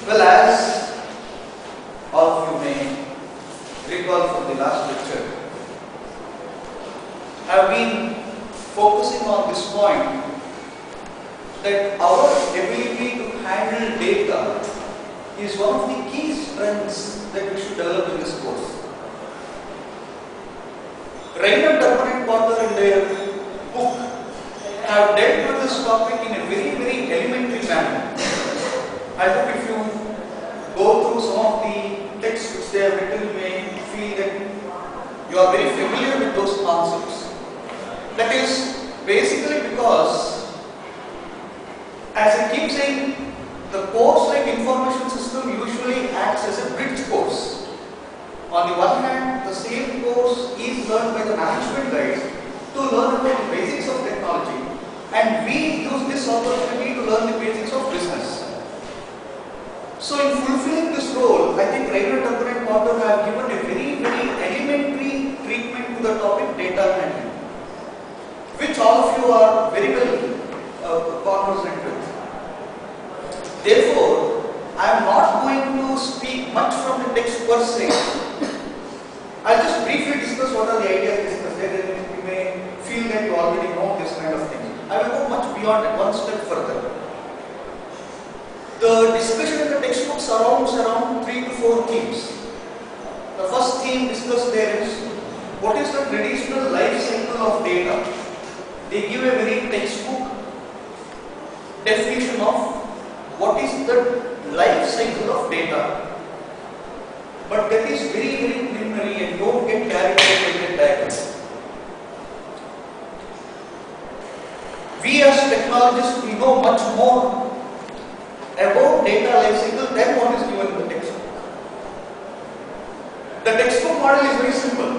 Well, as all of you may recall from the last lecture, I have been focusing on this point that our ability to handle data is one of the key strengths that we should develop in this course. Raymond Turban and Porter in their book have dealt with this topic in a very elementary manner. I hope if you go through some of the texts which they have written, you may feel that you are very familiar with those concepts. That is basically because, as I keep saying, the course like information system usually acts as a bridge course. On the one hand, the same course is learned by the management guys to learn about the basics of technology, and we use this opportunity to learn the basics of business. So in fulfilling this role, I think Raymond Turban and Porter have given a very elementary treatment to the topic data handling, which all of you are very well conversant with. Therefore, I am not going to speak much from the text per se. I'll just briefly discuss what are the ideas discussed there, and you may feel that you already know this kind of thing. I will go much beyond it, one step further. The discussion in the textbook surrounds around 3 to 4 themes. The first theme discussed there is what is the traditional life cycle of data. They give a very textbook definition of what is the life cycle of data. But that is very preliminary, and don't get carried away by the diagram. We as technologists, we know much more about data life cycle than what is given in the textbook. The textbook model is very simple.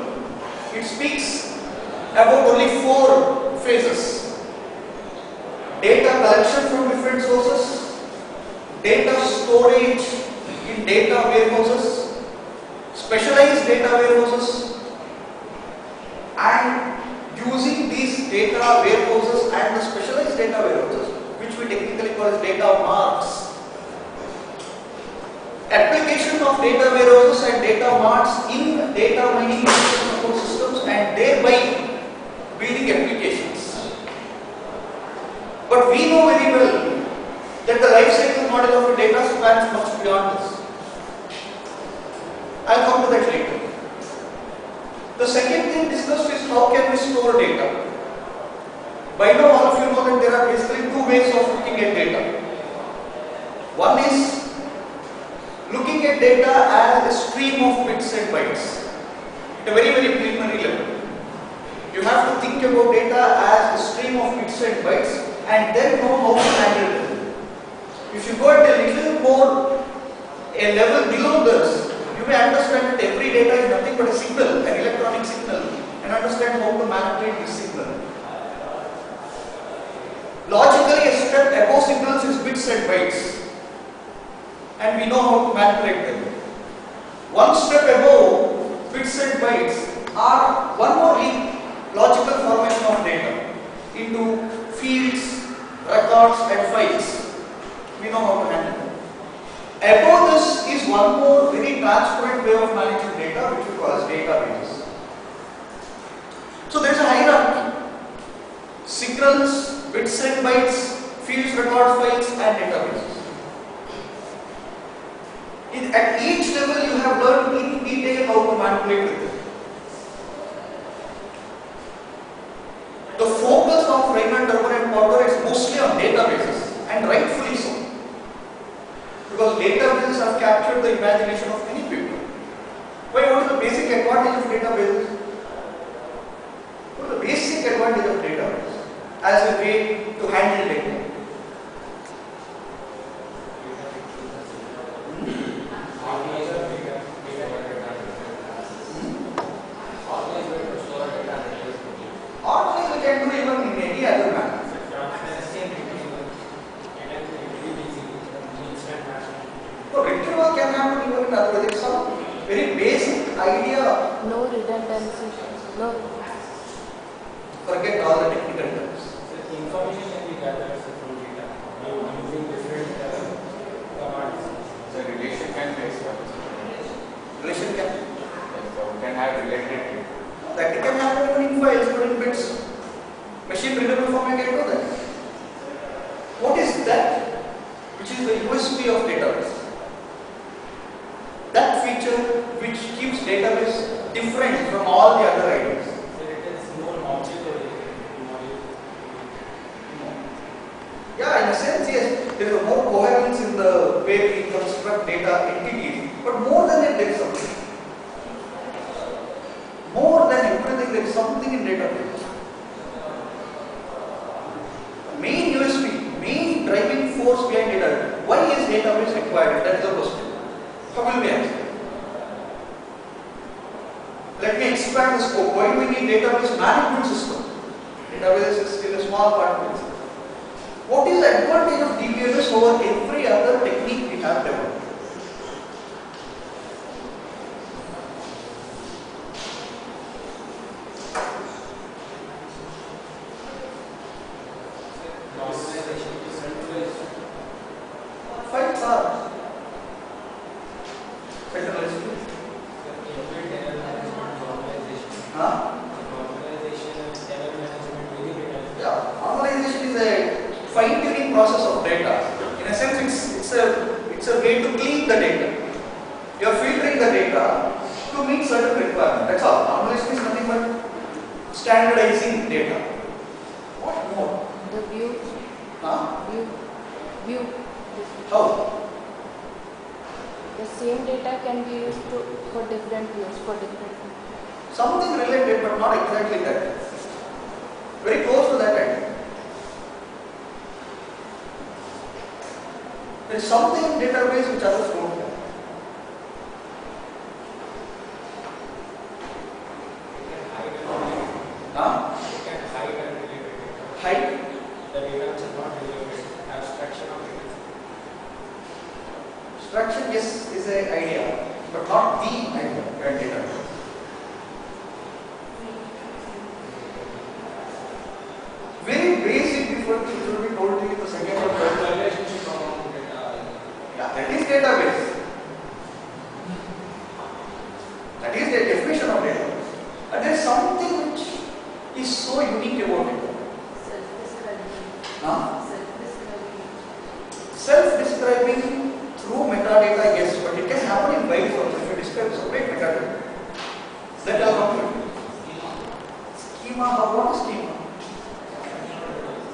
It speaks about only 4 phases: data collection from different sources, data storage in data warehouses, specialized data warehouses, and using these data warehouses and the specialized data warehouses, which we technically call as data marts. Application of data warehouses and data marts in data mining systems, and thereby building applications. But we know very well that the life cycle model of a data spans much beyond this. I'll come to that later. The second thing discussed is how can we store data. By now all of you know that there are basically 2 ways of looking at data. One is looking at data as a stream of bits and bytes at a very preliminary level. You have to think about data as a stream of bits and bytes and then know how to handle them. If you go at a little more, a level below this, you may understand that every data is nothing but a signal, an electronic signal, and understand how to manipulate this signal. Logically, a step above signals is bits and bytes, and we know how to manipulate them. One step above bits and bytes are one more logical formation of data into fields, records, and files. We know how to handle them. Above this is one more very transparent way of managing data, which we call as databases. So there is a hierarchy: signals, bits and bytes, fields, records, files, and databases. At each level, you have learned in detail how to manipulate with them. The focus of Raymond Turban and Porter is mostly on databases, and rightfully so. Because databases have captured the imagination of many people. Why? What is the basic advantage of databases? What is the basic advantage of databases as a way to handle data? Organize we can do even in any other manner. So retrieval can happen even in other ways. It's some very basic idea. No redundancy. No. Forget all the technical terms. So information can be gathered from data using different commands. So have related data. That can happen even in files, but in bits. Machine readable format can do that. What is that? Which is the USP of database. That feature which keeps database different from all the other items. It is more object oriented. Yeah, in a sense, yes, there is more coherence in the way we construct data entities, but more than it, there is something. More than everything, there is something in database. Main USP, main driving force behind database. Why is database required? That is the question. How will we answer? Let me expand the scope. Why do we need database management system? Database is still a small part of it. What is the advantage of DBMS over every other technique we have developed? Five are centralized. Huh? Yeah, normalization is a fine-tuning process of data. In a sense, it's a way to clean the data. You are filtering the data to meet certain requirements. That's all. Normalization is nothing but standardizing data. What more? The view. Huh? View. How? The same data can be used for different views, for different. Something related, but not exactly that. Very close to that idea. There is something in database which others don't have. Huh? Hide? The data which is not related. Abstraction of data. Abstraction, yes, is an idea, but not the idea behind database. Very basic difference which will be told to you in the second or third. Relationship among data. Yeah, that is database. That is the definition of database. And there is something which is so unique about it. Huh? Self-describing through metadata, yes, but it can happen in files also. If you describe separate metadata, that does not work. Schema, what is schema?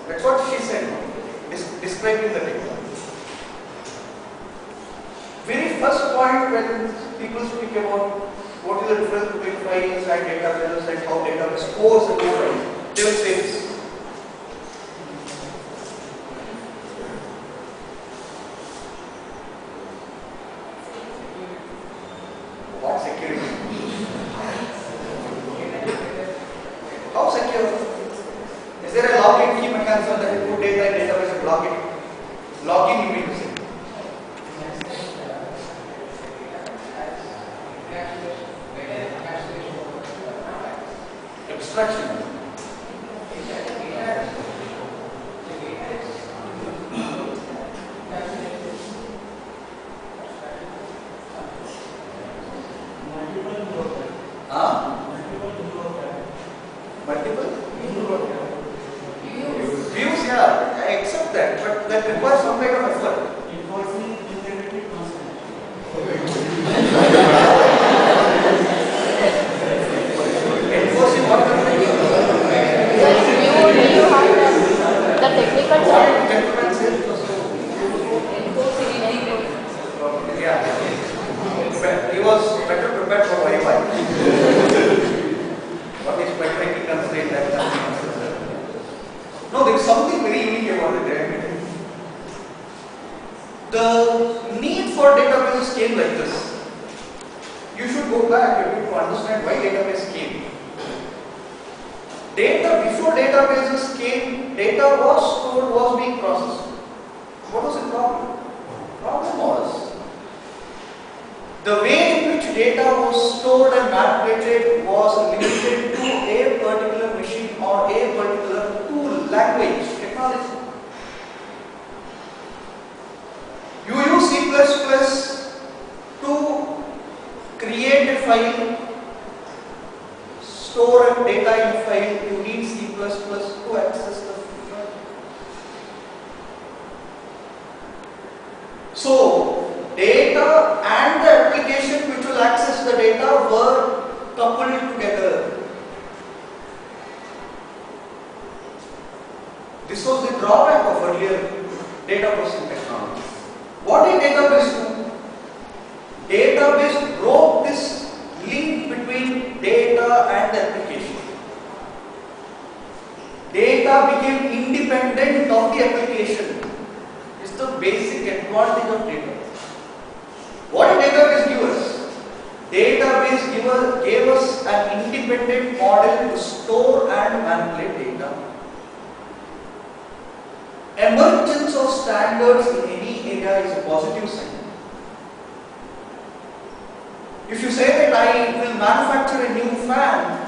That's what she said, describing the data. Very first point when people speak about what is the difference between files and databases and how database scores and files, they will say this. What security? How secure? Is there a login key mechanism that you put data in database and log it? Login you mean to say? Abstraction. Huh? Multiple? Views, yeah, I accept that, but that requires some kind of effort. Enforcing what kind of Because you have the technical term. gentleman said? Yeah. He was better prepared for Wi-Fi. What is better he can say that? No, there is something very unique about it. The need for databases came like this. You should go back to understand why database came. Data, before databases came, data was stored, was being processed. What was the problem? Problem was the way in which data was stored and manipulated was limited to a particular machine or a particular tool, language, technology. You use C++ to create a file about data in a file, you need C++ to access the file. So, data and the application which will access the data were coupled together. This was the drawback of earlier data processing technology. What did database do? Database broke this link between data and the application. Data became independent of the application. It's the basic advantage of data. What did database give us? Database gave us an independent model to store and manipulate data. Emergence of standards in any area is a positive sign. If you say that I will manufacture a new fan,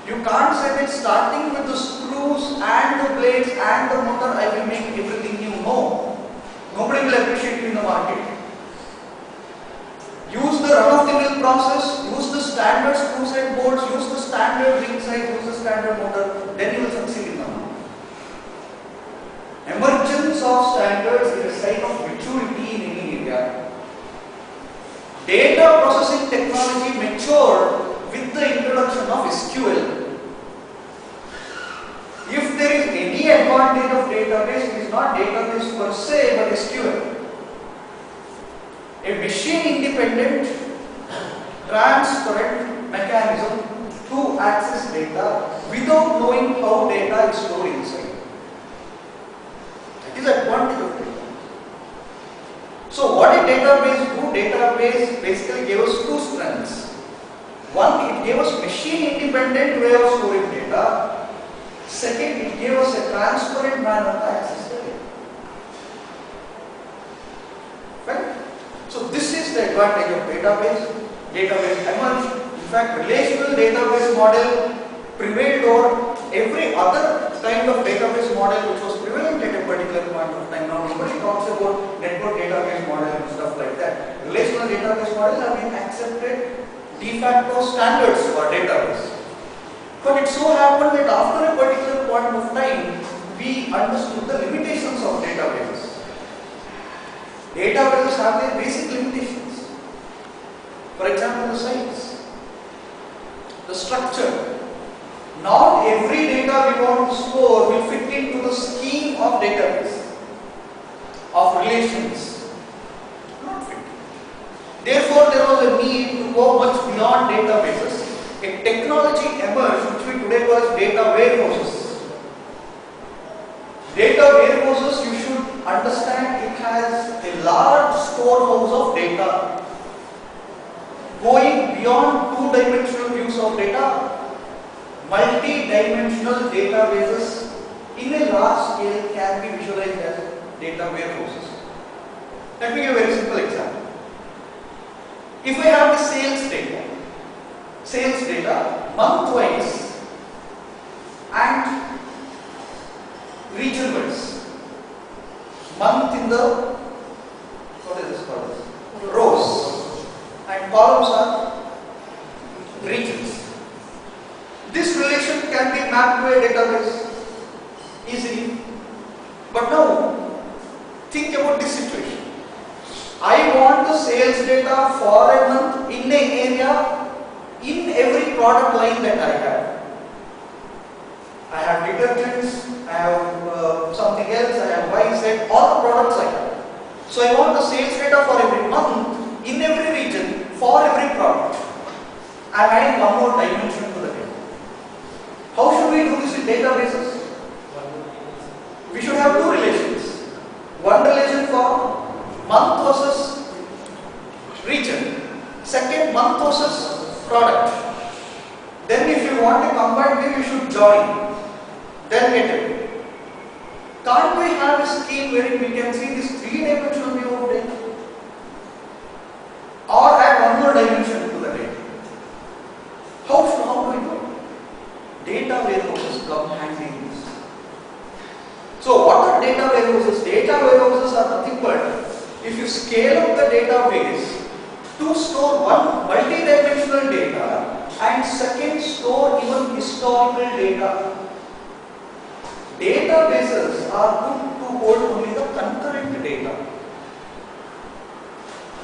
you can't say that starting with the screws and the blades and the motor I will make everything new. No. Nobody will appreciate you in the market. Use the run-of-the-mill process, use the standard screw set bolts, use the standard ring size, use the standard motor, then you will succeed in the market. Emergence of standards is a sign of maturity in any area. Data processing technology matured with the introduction of SQL. If there is any advantage of database, it is not database per se, but SQL. A machine-independent, transparent mechanism to access data without knowing how data is stored inside. That is the advantage of data. So what did database do? Database basically gave us two strengths. One, it gave us machine-independent way of storing data. Second, it gave us a transparent manner to access the data. Right? So this is the advantage of database. Database emerged. In fact, relational database model prevailed over every other kind of database model which was prevalent at a particular point of time. Now nobody talks about network database model and stuff like that. Relational database models have been accepted de facto standards for database. But it so happened that after a particular point of time, we understood the limitations of databases. Databases have their basic limitations. For example, the size, the structure. Not every data we want to store will fit into the scheme of database, of relations. Not fit. Therefore, there was a need to go much beyond databases. A technology emerged which we today call data warehouses. Data warehouses, you should understand, it has a large storehouse of data. Going beyond two-dimensional views of data, multi-dimensional databases in a large scale can be visualized as data warehouses. Let me give a very simple example. If I have the sales data month-wise and region-wise, month in the, what is this called? Rows, and columns are regions. This relation can be mapped to a database easily. But now, think about this situation. I want the sales data for a month in an area in every product line that I have. I have detergents, I have something else, I have Y, Z, all the products I have. So I want the sales data for every month in every region for every product. I am adding one more dimension to the data. How should we do this in databases? We should have two relations. One relation for month versus region. Second, month versus product. Then if you want a combined view, you should join. Then get it. Can't we have a scheme wherein we can see this three-dimensional view of data? Or add one more dimension to the data? How do we do it? Data warehouses come handy in this. So what are data warehouses? Data warehouses are nothing but, if you scale up the database to store one multi-dimensional data, and second, store even historical data. Databases are good to hold only the concurrent data.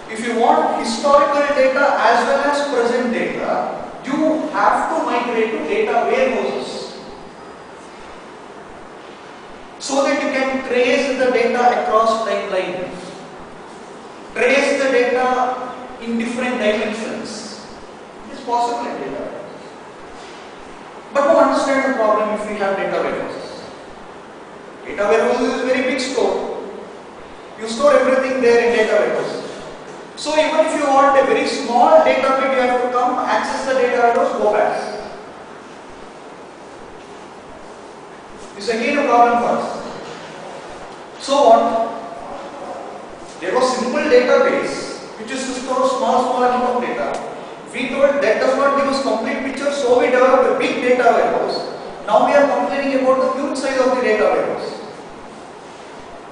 If you want historical data as well as present data, you have to migrate to data warehouses so that you can trace the data across timelines, trace the data in different dimensions. It is possible in data. But to understand the problem if we have data warehouses. Data warehouses is a very big store. You store everything there in data warehouse. So even if you want a very small data bit, you have to come, access the data warehouse, go back. This is again a problem for us. So what? There was simple database which is to store small amount of data. We told that does not give us complete picture, so we developed a big data warehouse. Now we are complaining about the huge size of the data warehouse.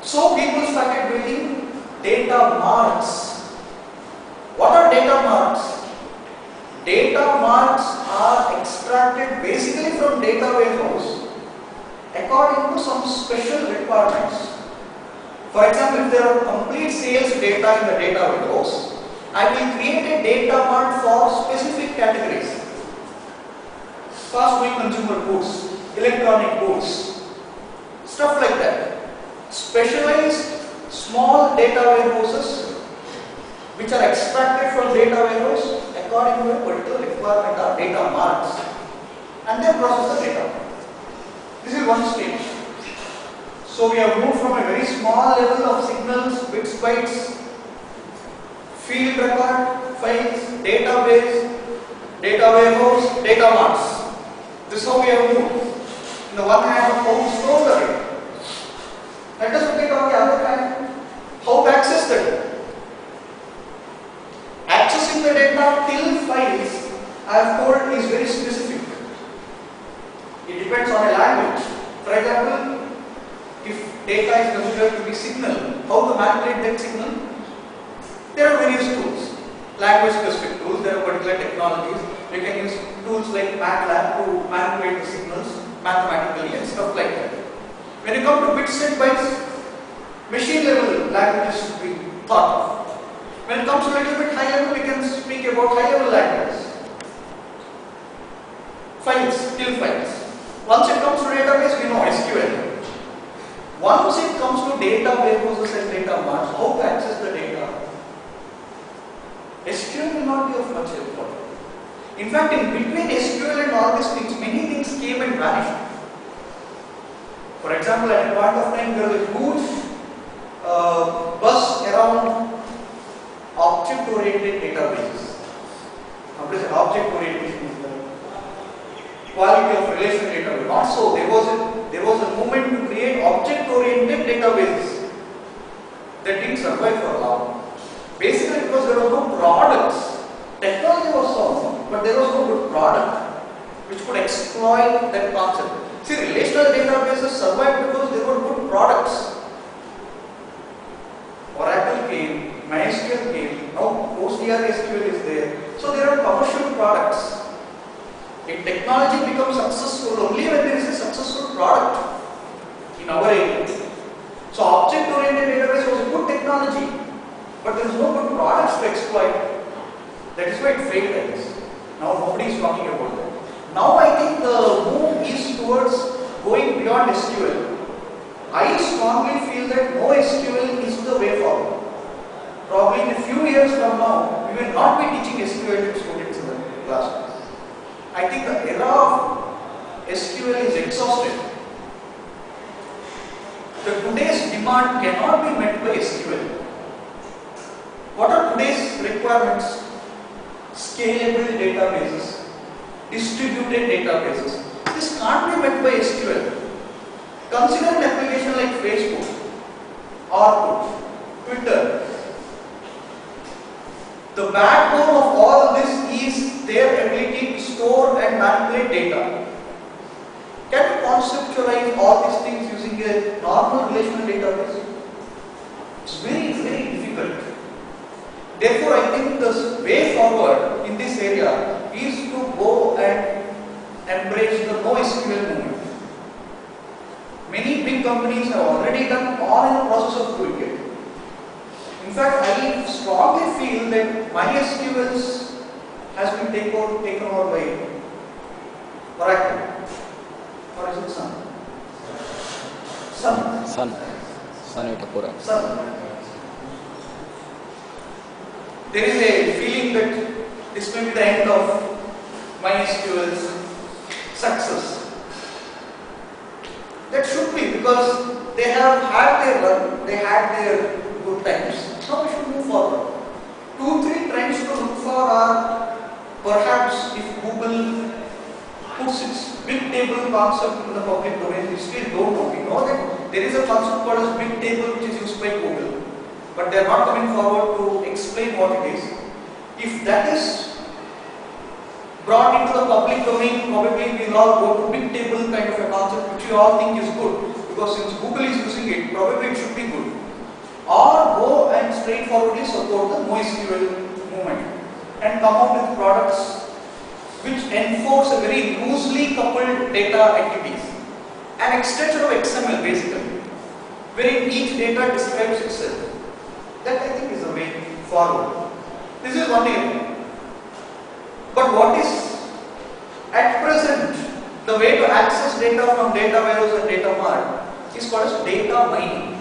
So people started building data marts. What are data marts? Data marts are extracted basically from data warehouse according to some special requirements. For example, if there are complete sales data in the data warehouse, I will create a data mart for specific categories. Fast moving consumer goods, electronic goods, stuff like that. Specialized small data warehouses which are extracted from data warehouse according to a particular requirement are data marts, and then process the data. This is one stage. So we have moved from a very small level of signals, bits, bytes, field record, files, database, data warehouse, data marts. This is how we have moved. On the one hand, how to store the data. Let us look at on the other hand, how to access the data. Accessing the data till files, I have told, is very specific. It depends on a language. For example, if data is considered to be signal, how to manipulate that signal? There are various tools, language specific tools, there are particular technologies. You can use tools like MATLAB to manipulate the signals mathematically and stuff like that. When you come to bits and bytes, machine level languages should be thought of. When it comes to a little bit high level, we can speak about high level languages. Files, till files. Once it comes to database, we know SQL. Once it comes to data warehouses and data marts, how to access the data? SQL will not be of much help for you. In fact, in between SQL and all these things, many things came and vanished. For example, at a point of time, there was a huge buzz around object-oriented databases. What is an object-orientation? Quality of relational database. Not so. There was a movement to create object-oriented databases that didn't survive for long. Basically, because there were no products. Technology was sound, but there was no good product which could exploit that concept. See, relational databases survived because there were good products. Oracle came, MySQL came, now PostgreSQL is there. So there are commercial products. A technology becomes successful only when there is a successful product in our area. So object-oriented database was a good technology, but there is no good products to exploit. That is why it failed, I guess. Now nobody is talking about that. Now I think the move is towards going beyond SQL. I strongly feel that no SQL is the way forward. Probably in a few years from now, we will not be teaching SQL to students in the classroom. I think the era of SQL is exhausted. Today's demand cannot be met by SQL. What are today's requirements? Scalable databases, distributed databases. This can't be met by SQL. Consider an application like Facebook, Orkut, Twitter. The backbone of all this is their ability to store and manipulate data. Can you conceptualize all these things using a normal relational database? It's very, very difficult. Therefore, I think the way forward in this area is to go and embrace the NoSQL movement. Many big companies have already done or in the process of doing it. In fact, I strongly feel that MySQL has been taken over by Oracle. Or is it Sun? Sun Kapura. Sun. There is a feeling that this may be the end of MySQL's success. That should be, because they have had their run, they had their good times. Now we should move forward. 2-3 trends to look for are perhaps if Google puts its big table concept in the public domain. We still don't know. We know that there is a concept called as big table which is used by Google, but they are not coming forward to explain what it is. If that is brought into the public domain, probably we will all go to big table kind of a concept which we all think is good, because since Google is using it, probably it should be good. Or go and straightforwardly support the NoSQL movement and come out with products which enforce a very loosely coupled data activities. An extension of XML basically, wherein each data describes itself. That I think is the way forward. This is one area. But what is at present the way to access data from data warehouse and data mart is called as data mining.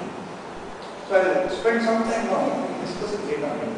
So I will spend some time now discussing data mining.